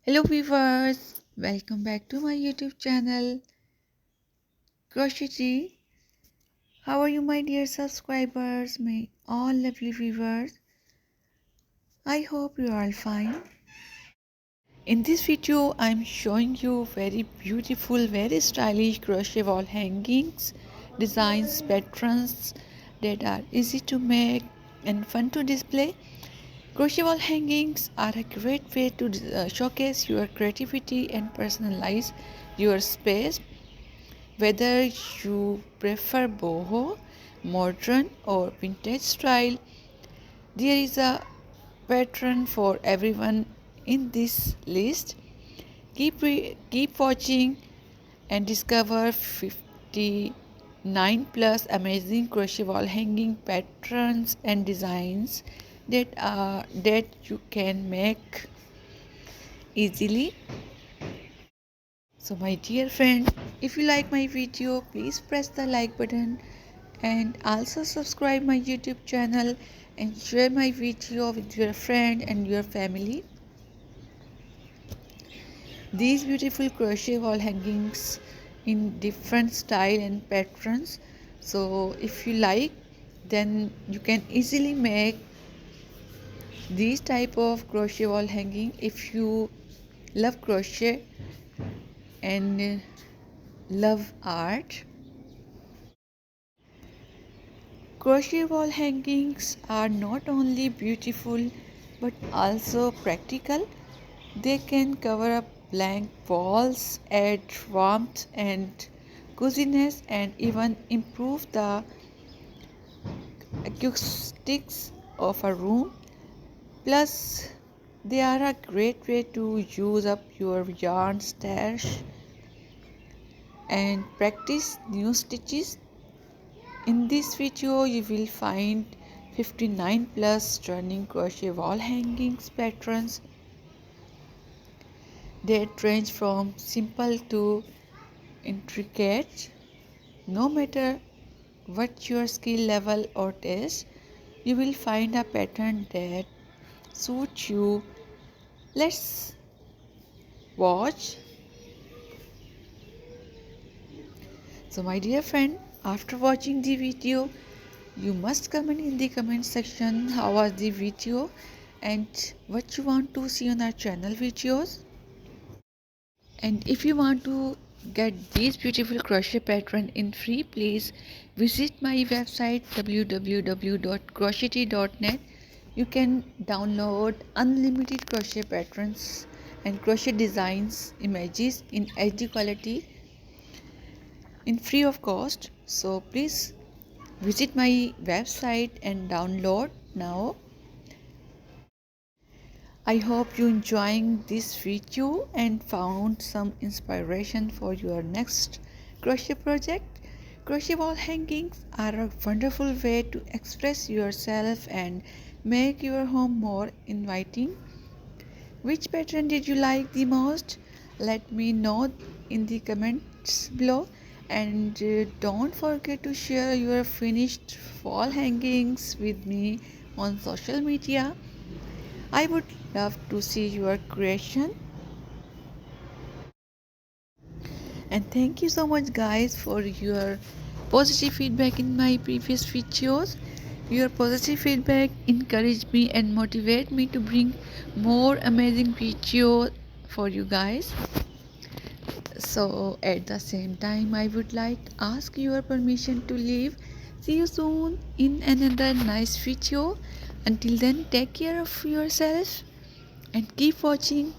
Hello viewers, welcome back to my YouTube channel Crochet. How are you my dear subscribers, my all lovely viewers? I hope you are all fine. In this video I'm showing you very beautiful, very stylish crochet wall hangings, designs, patterns that are easy to make and fun to display. Crochet wall hangings are a great way to showcase your creativity and personalize your space. Whether you prefer boho, modern or vintage style, there is a pattern for everyone in this list. Keep watching and discover 59 plus amazing crochet wall hanging patterns and designs that you can make easily. So my dear friend, if you like my video, please press the like button and also subscribe my YouTube channel and share my video with your friend and your family. These beautiful crochet wall hangings in different style and patterns. So if you like, then you can easily make these type of crochet wall hanging. If you love crochet and love art, crochet wall hangings are not only beautiful but also practical. They can cover up blank walls, add warmth and coziness, and even improve the acoustics of a room. Plus, they are a great way to use up your yarn stash and practice new stitches. In this video, you will find 59 plus stunning crochet wall hangings patterns that range from simple to intricate. No matter what your skill level or taste, you will find a pattern that suits you. Let's watch. So my dear friend, after watching the video, you must comment in the comment section how was the video and what you want to see on our channel videos. And if you want to get these beautiful crochet pattern in free, please visit my website www.crochet.net. You can download unlimited crochet patterns and crochet designs images in HD quality in free of cost. So please visit my website and download now. I hope you enjoying this video and found some inspiration for your next crochet project. Crochet wall hangings are a wonderful way to express yourself and make your home more inviting. Which pattern did you like the most? Let me know in the comments below, and don't forget to share your finished wall hangings with me on social media. I would love to see your creation. And thank you so much guys for your positive feedback in my previous videos. Your positive feedback encourage me and motivate me to bring more amazing videos for you guys. So at the same time, I would like to ask your permission to leave. See you soon in another nice video. Until then, take care of yourself and keep watching